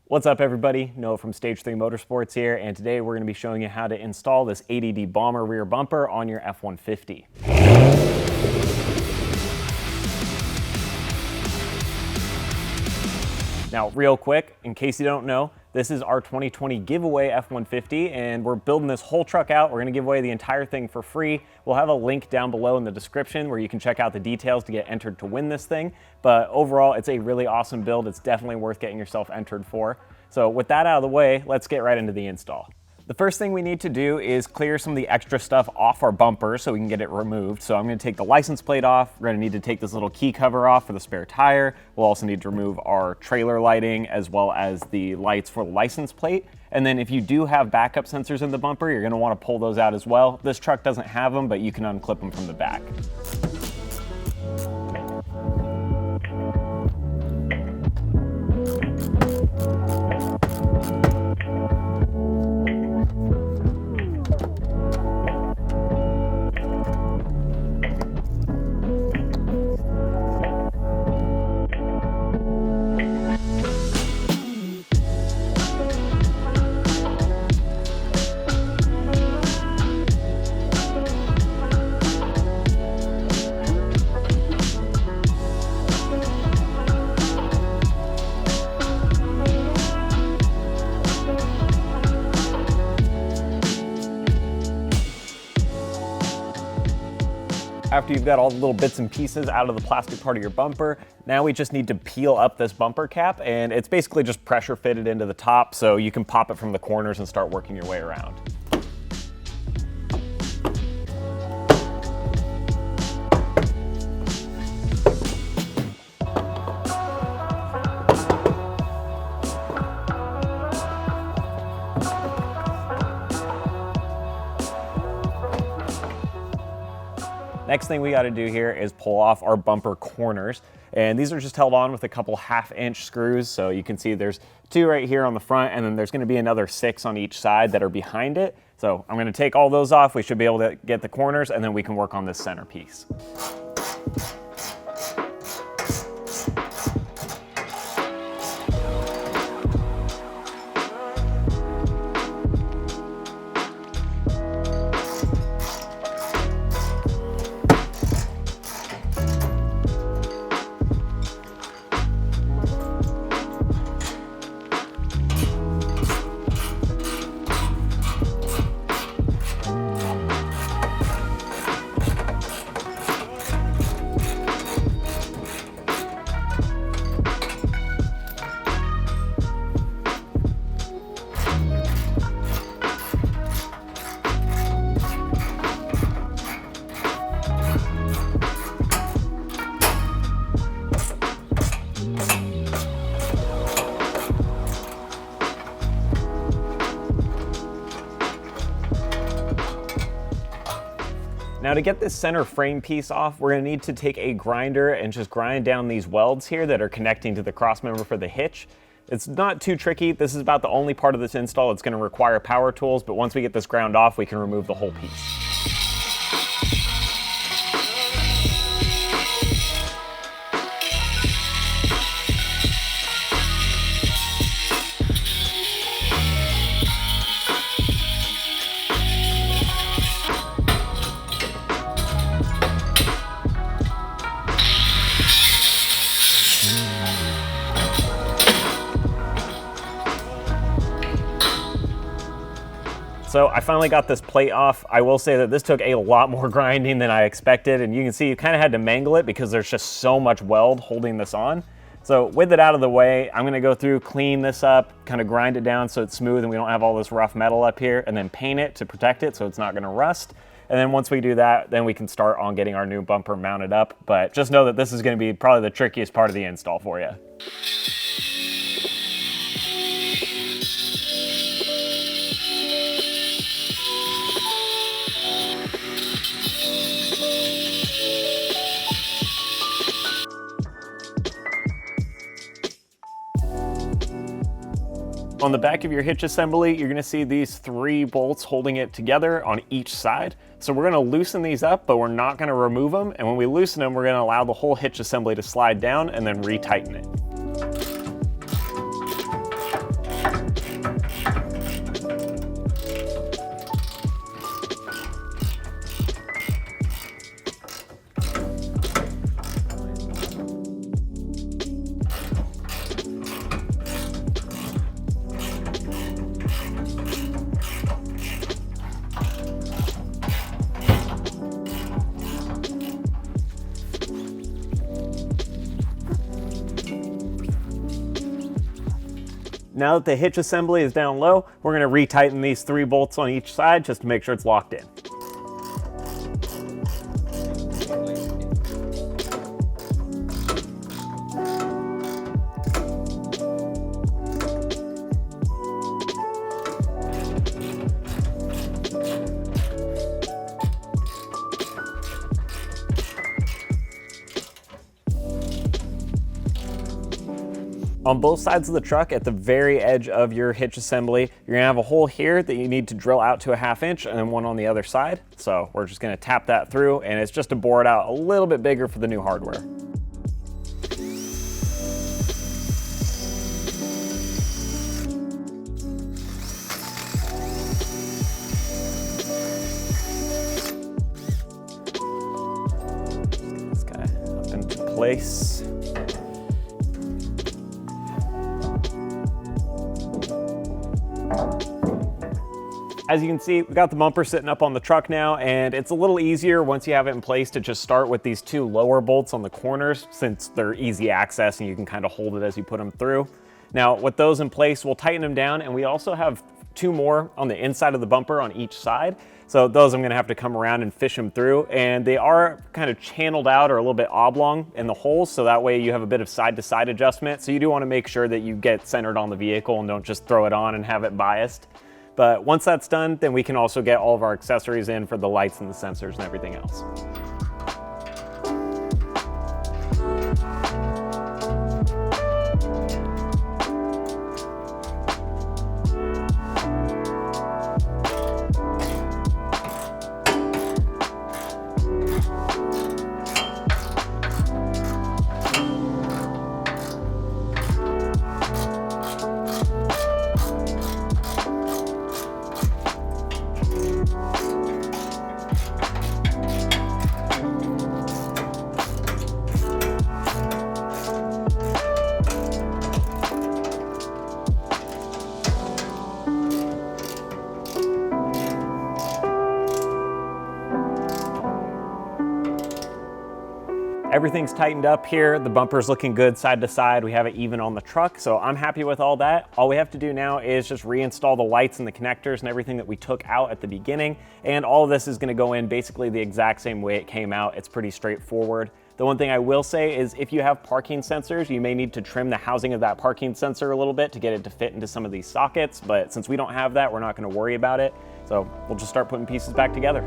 What's up everybody, Noah from Stage 3 Motorsports here, and today we're going to be showing you how to install this ADD Bomber rear bumper on your F-150. Now real quick, in case you don't know, this is our 2020 giveaway F-150 and we're building this whole truck out. We're going to give away the entire thing for free. We'll have a link down below in the description where you can check out the details to get entered to win this thing. But overall, it's a really awesome build. It's definitely worth getting yourself entered for. So with that out of the way, let's get right into the install. The first thing we need to do is clear some of the extra stuff off our bumper so we can get it removed. So I'm going to take the license plate off. We're going to need to take this little key cover off for the spare tire. We'll also need to remove our trailer lighting as well as the lights for the license plate. And then if you do have backup sensors in the bumper, you're going to want to pull those out as well. This truck doesn't have them, but you can unclip them from the back. After you've got all the little bits and pieces out of the plastic part of your bumper, now we just need to peel up this bumper cap, and it's basically just pressure fitted into the top so you can pop it from the corners and start working your way around. Next thing we got to do here is pull off our bumper corners, and these are just held on with a couple 1/2-inch screws. So you can see there's 2 right here on the front, and then there's going to be another 6 on each side that are behind it. So I'm going to take all those off. We should be able to get the corners, and then we can work on this center piece. Now to get this center frame piece off, we're going to need to take a grinder and just grind down these welds here that are connecting to the cross member for the hitch. It's not too tricky. This is about the only part of this install that's going to require power tools, but once we get this ground off, we can remove the whole piece. So I finally got this plate off. I will say that this took a lot more grinding than I expected, and you can see you kind of had to mangle it because there's just so much weld holding this on. So with it out of the way, I'm gonna go through, clean this up, kind of grind it down so it's smooth and we don't have all this rough metal up here, and then paint it to protect it so it's not gonna rust. And then once we do that, then we can start on getting our new bumper mounted up. But just know that this is gonna be probably the trickiest part of the install for you. On the back of your hitch assembly, you're gonna see these 3 bolts holding it together on each side. So we're gonna loosen these up, but we're not gonna remove them. And when we loosen them, we're gonna allow the whole hitch assembly to slide down and then retighten it. Now that the hitch assembly is down low, we're gonna retighten these 3 bolts on each side just to make sure it's locked in. On both sides of the truck, at the very edge of your hitch assembly, you're gonna have a hole here that you need to drill out to a 1/2 inch and then one on the other side. So we're just gonna tap that through, and it's just to bore it out a little bit bigger for the new hardware. Get this guy up into place. As you can see, we've got the bumper sitting up on the truck now, and it's a little easier once you have it in place to just start with these 2 lower bolts on the corners, since they're easy access and you can kind of hold it as you put them through. Now, with those in place, we'll tighten them down, and we also have 2 more on the inside of the bumper on each side. So those I'm gonna have to come around and fish them through, and they are kind of channeled out or a little bit oblong in the holes, so that way you have a bit of side-to-side adjustment. So you do wanna make sure that you get centered on the vehicle and don't just throw it on and have it biased. But once that's done, then we can also get all of our accessories in for the lights and the sensors and everything else. Everything's tightened up here. The bumper's looking good side to side. We have it even on the truck, so I'm happy with all that. All we have to do now is just reinstall the lights and the connectors and everything that we took out at the beginning, and all of this is gonna go in basically the exact same way it came out. It's pretty straightforward. The one thing I will say is if you have parking sensors, you may need to trim the housing of that parking sensor a little bit to get it to fit into some of these sockets, but since we don't have that, we're not gonna worry about it. So we'll just start putting pieces back together.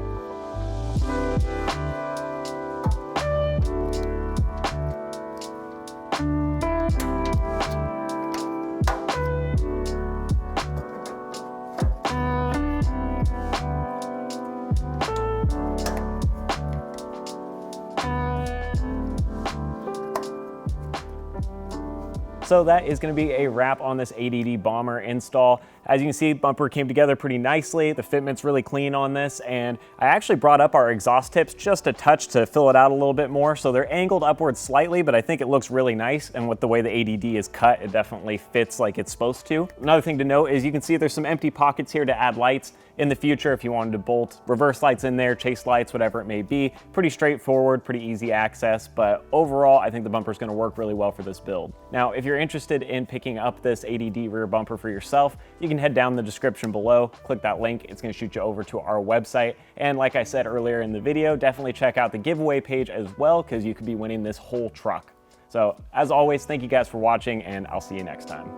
So that is going to be a wrap on this ADD Bomber install. As you can see, bumper came together pretty nicely. The fitment's really clean on this, and I actually brought up our exhaust tips just a touch to fill it out a little bit more. So they're angled upwards slightly, but I think it looks really nice, and with the way the ADD is cut, it definitely fits like it's supposed to. Another thing to note is you can see there's some empty pockets here to add lights. In the future, if you wanted to bolt reverse lights in there, chase lights, whatever it may be, pretty straightforward, pretty easy access, but overall, I think the bumper is going to work really well for this build. Now, if you're interested in picking up this ADD rear bumper for yourself, you can head down the description below, click that link, it's going to shoot you over to our website, and like I said earlier in the video, definitely check out the giveaway page as well, because you could be winning this whole truck. So, as always, thank you guys for watching, and I'll see you next time.